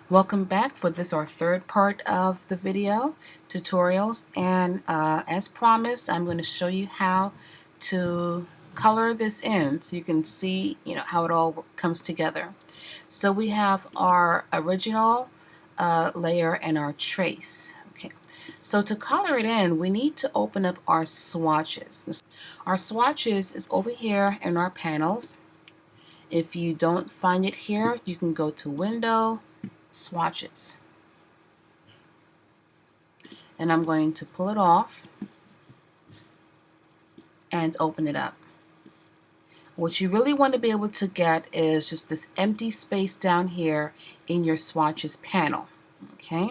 Welcome back for this our third part of the video tutorials, and as promised, I'm going to show you how to color this in so you can see how it all comes together. So we have our original layer and our trace. Okay, so to color it in, we need to open up our swatches. Our swatches is over here in our panels. If you don't find it here, you can go to Window, Swatches, and I'm going to pull it off and open it up. What you really want to be able to get is just this empty space down here in your swatches panel. Okay,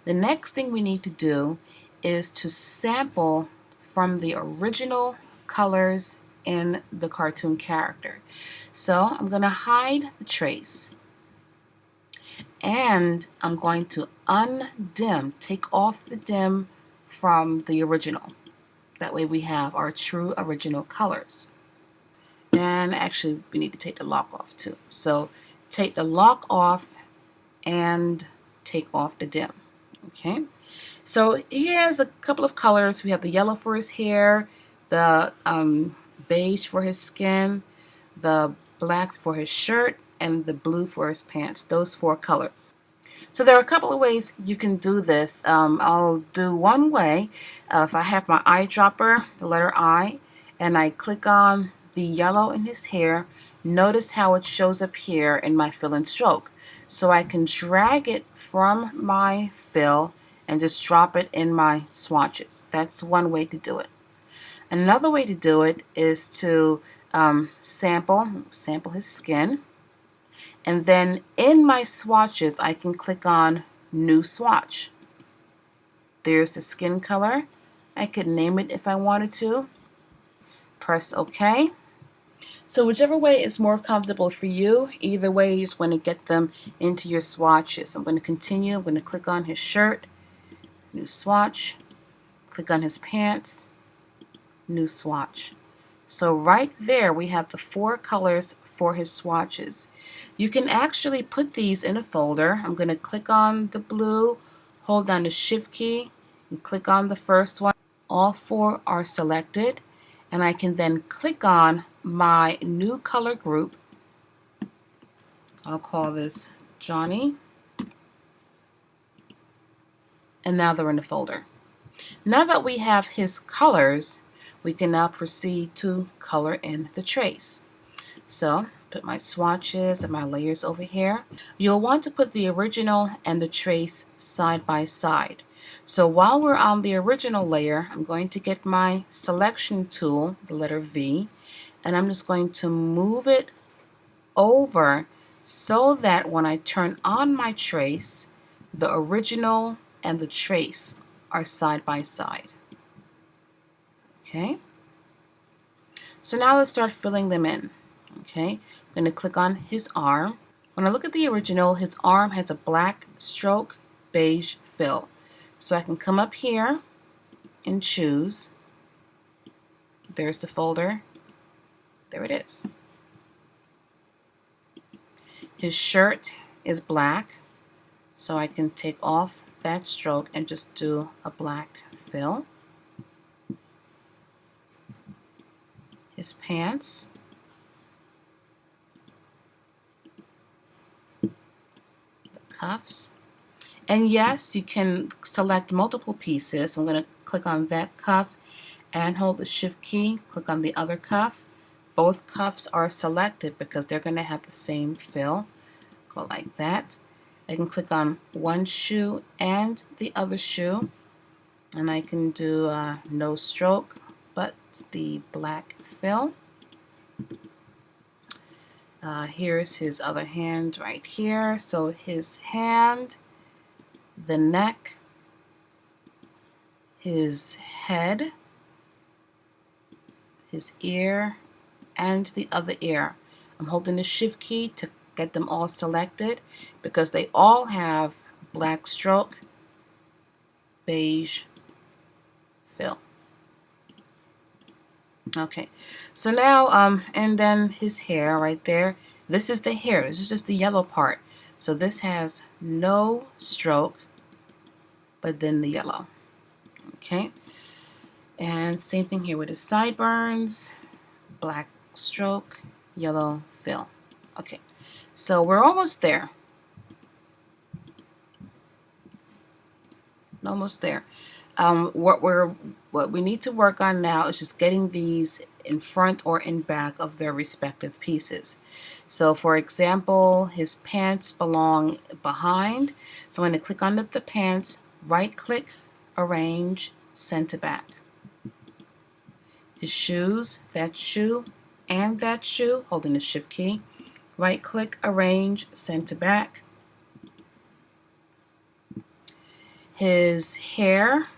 the next thing we need to do is to sample from the original colors in the cartoon character. So I'm going to hide the trace, and I'm going to undim, take off the dim from the original. That way we have our true original colors. And actually we need to take the lock off too. So take the lock off and take off the dim. Okay, so he has a couple of colors. We have the yellow for his hair, the beige for his skin, the black for his shirt, and the blue for his pants. Those four colors. So there are a couple of ways you can do this. I'll do one way. If I have my eyedropper, the letter I, and I click on the yellow in his hair, notice how it shows up here in my fill and stroke. So I can drag it from my fill and just drop it in my swatches. That's one way to do it. Another way to do it is to sample his skin. And then in my swatches, I can click on New Swatch. There's the skin color. I could name it if I wanted to. Press OK. So whichever way is more comfortable for you, either way you just want to get them into your swatches. I'm going to continue. I'm going to click on his shirt, New Swatch. Click on his pants, New Swatch. So right there we have the four colors for his swatches. You can actually put these in a folder. I'm going to click on the blue, hold down the Shift key, and click on the first one. All four are selected, and I can then click on my new color group. I'll call this Johnny. And now they're in the folder. Now that we have his colors, we can now proceed to color in the trace. So put my swatches and my layers over here. You'll want to put the original and the trace side by side. So while we're on the original layer, I'm going to get my selection tool, the letter V, and I'm just going to move it over so that when I turn on my trace, the original and the trace are side by side. Okay, so now let's start filling them in. Okay, I'm going to click on his arm. When I look at the original, his arm has a black stroke beige fill. So I can come up here and choose. There's the folder. There it is. His shirt is black, so I can take off that stroke and just do a black fill. His pants, the cuffs, and yes, you can select multiple pieces. I'm going to click on that cuff and hold the Shift key, click on the other cuff. Both cuffs are selected because they're going to have the same fill. Go like that. I can click on one shoe and the other shoe, and I can do no stroke but the black fill. Here's his other hand right here. So his hand, the neck, his head, his ear, and the other ear. I'm holding the Shift key to get them all selected because they all have black stroke, beige fill. Okay, so now and then his hair right there. This is the hair. This is just the yellow part. So this has no stroke, but then the yellow. Okay, and same thing here with the sideburns, black stroke, yellow fill. Okay, so we're almost there. Almost there. What we need to work on now is just getting these in front or in back of their respective pieces. So for example, his pants belong behind. So I'm going to click on the pants, right click, arrange, send to back. His shoes, that shoe and that shoe, holding the shift key, right click, arrange, send to back. His hair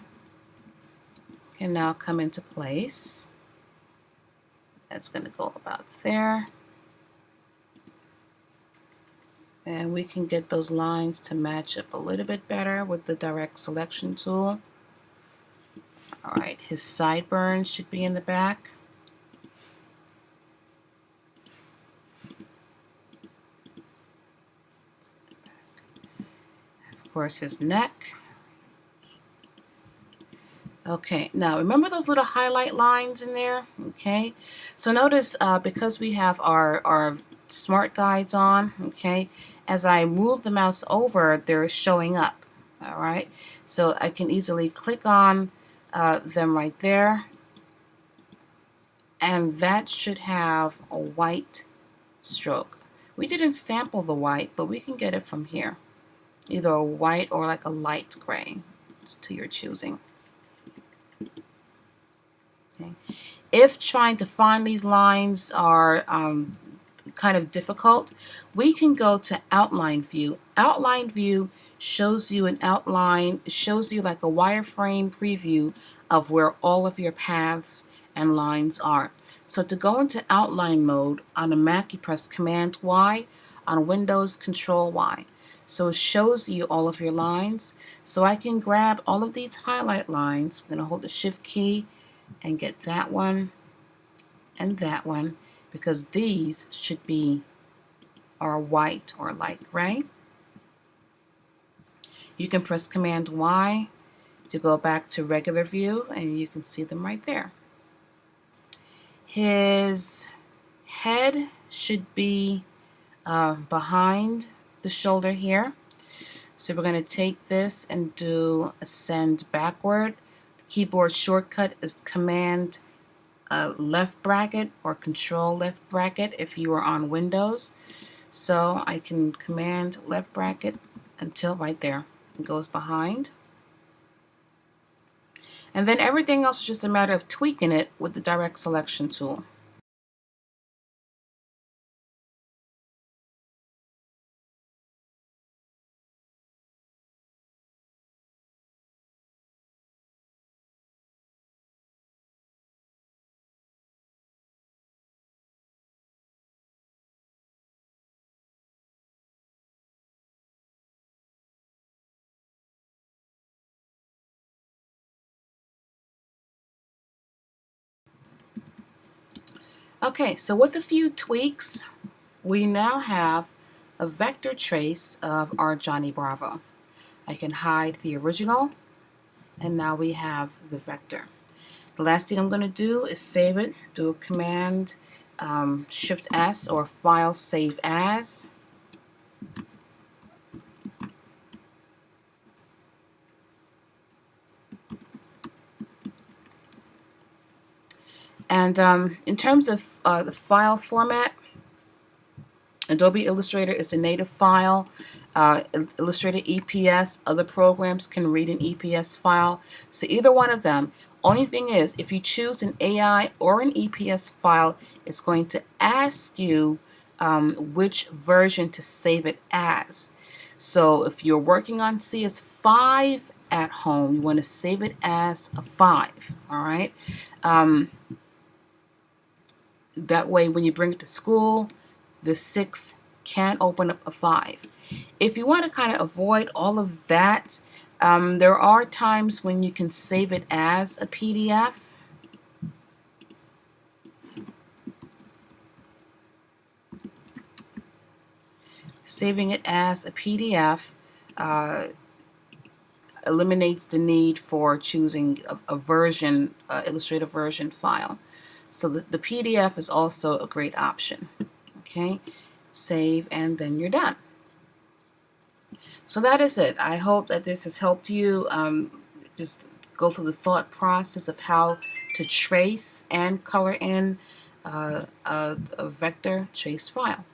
can now come into place. That's going to go about there. And we can get those lines to match up a little bit better with the direct selection tool. Alright, his sideburns should be in the back. Of course, his neck. Okay, now remember those little highlight lines in there? Okay, so notice because we have our smart guides on, okay, as I move the mouse over, they're showing up. All right, so I can easily click on them right there, and that should have a white stroke. We didn't sample the white, but we can get it from here, either a white or like a light gray. It's to your choosing. Okay. If trying to find these lines are kind of difficult, we can go to outline view. Outline view shows you an outline, shows you like a wireframe preview of where all of your paths and lines are. So to go into outline mode, on a Mac you press Command Y, on Windows Control Y. So it shows you all of your lines. So I can grab all of these highlight lines. I'm going to hold the Shift key and get that one and that one, because these should be our white or light gray. You can press Command Y to go back to regular view, and you can see them right there. His head should be behind the shoulder here. So we're going to take this and do ascend backward. The keyboard shortcut is Command left bracket or Control left bracket if you are on Windows. So I can Command left bracket until right there. It goes behind. And then everything else is just a matter of tweaking it with the direct selection tool. Okay, so with a few tweaks, we now have a vector trace of our Johnny Bravo. I can hide the original, and now we have the vector. The last thing I'm going to do is save it. Do a Command Shift S or File Save As. And in terms of the file format, Adobe Illustrator is a native file. Illustrator EPS, other programs can read an EPS file. So either one of them. Only thing is, if you choose an AI or an EPS file, it's going to ask you which version to save it as. So if you're working on CS5 at home, you want to save it as a 5. All right. That way, when you bring it to school, the 6 can open up a 5. If you want to kind of avoid all of that, there are times when you can save it as a PDF. saving it as a PDF eliminates the need for choosing a version, Illustrator version file. So the PDF is also a great option. Okay, save, and then you're done. So that is it. I hope that this has helped you just go through the thought process of how to trace and color in a vector traced file.